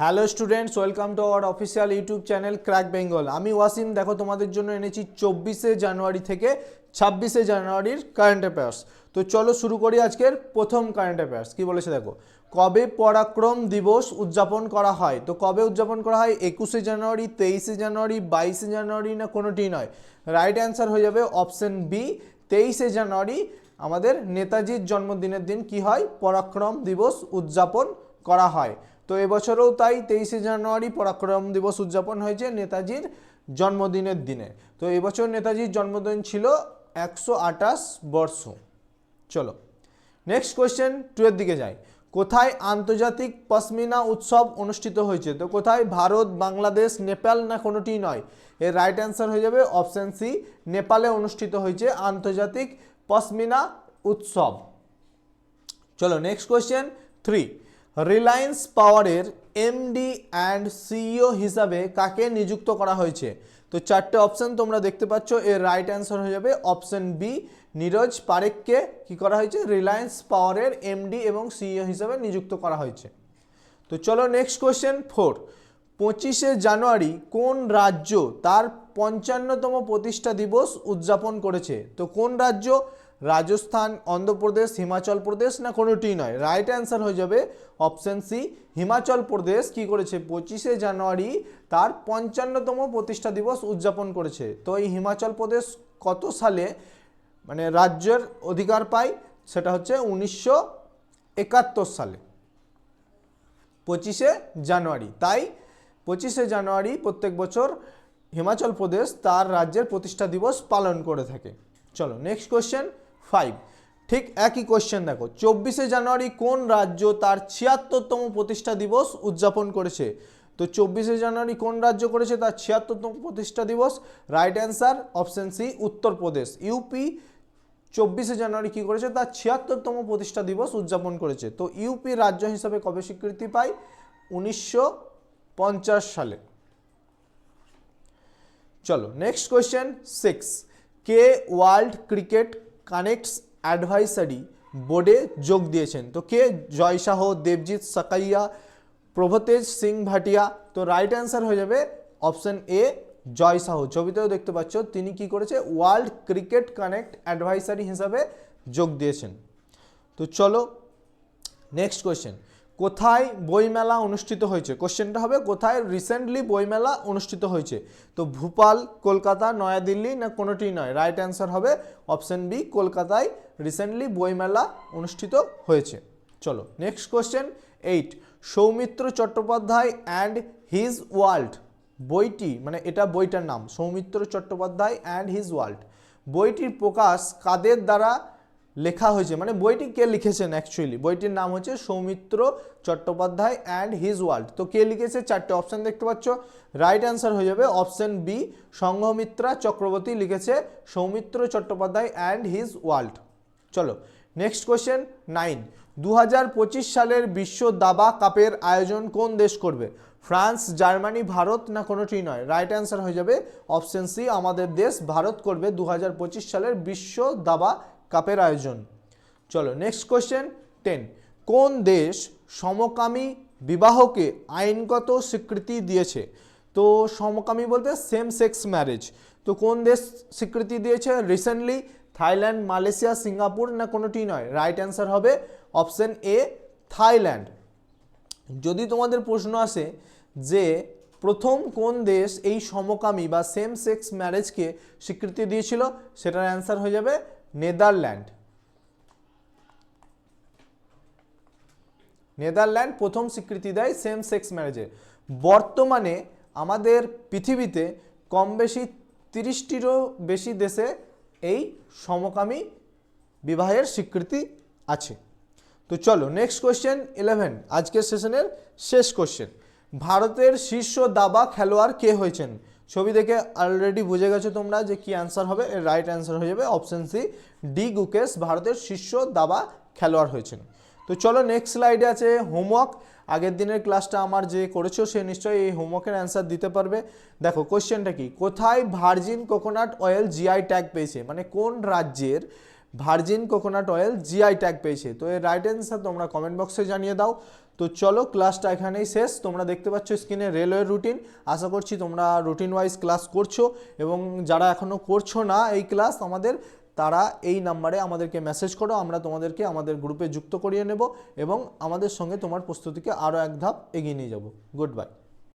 Hello students, welcome to our official YouTube channel crack Bengal. আমি ওয়াসিম। দেখো তোমাদের জন্য এনেছি 24শে জানুয়ারি থেকে 26শে জানুয়ারির কারেন্ট অ্যাফেয়ার্স। তো চলো শুরু করি আজকের প্রথম কারেন্ট অ্যাফেয়ার্স। কী বলেছে দেখো, কবে পরাক্রম দিবস উদযাপন করা হয়? তো কবে উদযাপন করা হয়? 21শে জানুয়ারি, 23শে জানুয়ারি, 22শে জানুয়ারি, না কোনোটি নয়। রাইট অ্যান্সার হয়ে যাবে অপশন বি, 23শে জানুয়ারি। আমাদের নেতাজির জন্মদিনের দিন কি হয়? পরাক্রম দিবস উদযাপন করা হয়। তো এবছরও তাই 23শে জানুয়ারি পরাক্রম দিবস উদযাপন হয়েছে নেতাজির জন্মদিনের দিনে। তো এবছর নেতাজির জন্মদিন ছিল 128 বর্ষ। চলো নেক্সট কোয়েশ্চেন 2 এর দিকে যাই। কোথায় আন্তর্জাতিক পশমিনা উৎসব অনুষ্ঠিত হয়েছে? তো কোথায়? ভারত, বাংলাদেশ, নেপাল, না কোনোটি নয়। এর রাইট অ্যান্সার হয়ে যাবে অপশান সি, নেপালে অনুষ্ঠিত হয়েছে আন্তর্জাতিক পশমিনা উৎসব। চলো নেক্সট কোয়েশ্চেন 3। রিলায়েন্স পাওয়ারের এমডি অ্যান্ড সিইও হিসাবে কাকে নিযুক্ত করা হয়েছে? তো 4টে অপশান তোমরা দেখতে পাচ্ছ। এর রাইট অ্যান্সার হয়ে যাবে অপশান বি, নীরজ পারেখকে কি করা হয়েছে? রিলায়েন্স পাওয়ারের এমডি এবং সিইও হিসাবে নিযুক্ত করা হয়েছে। তো চলো নেক্সট কোয়েশ্চেন 4। 25শে জানুয়ারি কোন রাজ্য তার 55তম প্রতিষ্ঠা দিবস উদযাপন করেছে? তো কোন রাজ্য? রাজস্থান, অন্ধ্রপ্রদেশ, হিমাচল প্রদেশ, না কোনোটি নয়। রাইট অ্যান্সার হয়ে যাবে অপশান সি, হিমাচল প্রদেশ কি করেছে? 25শে জানুয়ারি তার 55তম প্রতিষ্ঠা দিবস উদযাপন করেছে। তো এই হিমাচল প্রদেশ কত সালে মানে রাজ্যের অধিকার পায়? সেটা হচ্ছে 1971 সালে 25শে জানুয়ারি। তাই 25শে জানুয়ারি প্রত্যেক বছর হিমাচল প্রদেশ তার রাজ্যের প্রতিষ্ঠা দিবস পালন করে থাকে। চলো নেক্সট কোয়েশ্চেন 5। ঠিক একই কোয়েশ্চেন দেখো, 24শে জানুয়ারি কোন রাজ্য তার 76তম প্রতিষ্ঠা দিবস উদযাপন করেছে? তো 24শে জানুয়ারি কোন রাজ্য করেছে তার 76তম প্রতিষ্ঠা দিবস? Right answer option C, Uttar Pradesh. UP 24শে জানুয়ারি কী করেছে? তার 76তম প্রতিষ্ঠা দিবস উদযাপন করেছে। তো ইউপি রাজ্য হিসাবে কবে স্বীকৃতি পায়? 1950 সালে। চলো নেক্সট কোয়েশ্চেন 6। কে ওয়ার্ল্ড ক্রিকেট কানেক্টস অ্যাডভাইসারি বোর্ডে যোগ দিয়েছেন? তো কে? জয় শাহ, দেবজিৎ সাকাইয়া, প্রভতেজ সিং ভাটিয়া। তো রাইট অ্যান্সার হয়ে যাবে অপশন এ, জয় শাহ। ছবিতেও দেখতে পাচ্ছ তিনি কি করেছে? ওয়ার্ল্ড ক্রিকেট কানেক্ট অ্যাডভাইসারি হিসাবে যোগ দিয়েছেন। তো চলো নেক্সট কোয়েশ্চেন। কোথায় বইমেলা অনুষ্ঠিত হয়েছে? কোশ্চেনটা হবে কোথায় রিসেন্টলি বইমেলা অনুষ্ঠিত হয়েছে? তো ভোপাল, কলকাতা, নয়াদিল্লি, না কোনোটি নয়। রাইট অ্যান্সার হবে অপশন বি, কলকাতায় রিসেন্টলি বইমেলা অনুষ্ঠিত হয়েছে। চলো next question 8। Soumitra Chattopadhyay and his world বইটি, মানে এটা বইটার নাম Soumitra Chattopadhyay and his world, বইটির প্রকাশ কাদের দ্বারা লেখা হয়েছে? মানে বইটি কে লিখেছেন? অ্যাকচুয়ালি বইটির নাম হচ্ছে Soumitra Chattopadhyay and his world. তো কে লিখেছে? 4টে অপশান দেখতে পাচ্ছ। রাইট অ্যান্সার হয়ে যাবে অপশান বি, সংঘমিত্রা চক্রবর্তী লিখেছে Soumitra Chattopadhyay and his world. চলো নেক্সট কোয়েশ্চেন 9। 2025 সালের বিশ্ব দাবা কাপের আয়োজন কোন দেশ করবে? ফ্রান্স, জার্মানি, ভারত, না কোনোটি নয়। রাইট অ্যান্সার হয়ে যাবে অপশন সি, আমাদের দেশ ভারত করবে 2025 সালের বিশ্ব দাবা কাপের আয়োজন। চলো নেক্সট কোয়েশ্চেন 10। কোন দেশ সমকামী বিবাহকে আইনগত স্বীকৃতি দিয়েছে? তো সমকামী বলতে সেম সেক্স ম্যারেজ। তো কোন দেশ স্বীকৃতি দিয়েছে রিসেন্টলি? থাইল্যান্ড, মালয়েশিয়া, সিঙ্গাপুর, না কোনোটি নয়। রাইট অ্যান্সার হবে অপশন এ, থাইল্যান্ড। যদি তোমাদের প্রশ্ন আসে যে প্রথম কোন দেশ এই সমকামী বা সেম সেক্স ম্যারেজকে স্বীকৃতি দিয়েছিল, সেটার অ্যান্সার হয়ে যাবে নেদারল্যান্ড। নেদারল্যান্ড প্রথম স্বীকৃতি দেয় সেম সেক্স ম্যারেজে। বর্তমানে আমাদের পৃথিবীতে কম বেশি 30টিরও বেশি দেশে এই সমকামী বিবাহের স্বীকৃতি আছে। তো চলো নেক্সট কোয়েশ্চেন 11, আজকের সেশনের শেষ কোয়েশ্চেন। ভারতের শীর্ষ দাবা খেলোয়াড় কে হয়েছেন? ছবি দেখে অলরেডি বুঝে গেছো তোমরা যে কি অ্যান্সার হবে। এর রাইট অ্যান্সার হয়ে যাবে অপশন সি, ডি গুকেশ ভারতের শীর্ষ দাবা খেলোয়াড় হয়েছেন। তো চলো নেক্সট স্লাইডে আছে হোমওয়ার্ক। আগের দিনের ক্লাসটা আমার যে করেছো সে নিশ্চয়ই এই হোমওয়ার্কের অ্যান্সার দিতে পারবে। দেখো কোয়েশ্চেনটা কি, কোথায় virgin coconut oil GI tag পেয়েছে? মানে কোন রাজ্যের virgin coconut oil GI tag পেয়েছে। তো এর রাইট অ্যান্সার তোমরা কমেন্ট বক্সে জানিয়ে দাও। তো চলো ক্লাসটা এখানেই শেষ। তোমরা দেখতে পাচ্ছ স্ক্রিনে রেলওয়ের রুটিন। আশা করছি তোমরা রুটিন ওয়াইজ ক্লাস করছো, এবং যারা এখনও করছো না এই ক্লাস আমাদের, তারা এই নাম্বারে আমাদেরকে মেসেজ করো, আমরা তোমাদেরকে আমাদের গ্রুপে যুক্ত করিয়ে নেব এবং আমাদের সঙ্গে তোমার প্রস্তুতিকে আরও এক ধাপ এগিয়ে নিয়ে যাব। Good bye.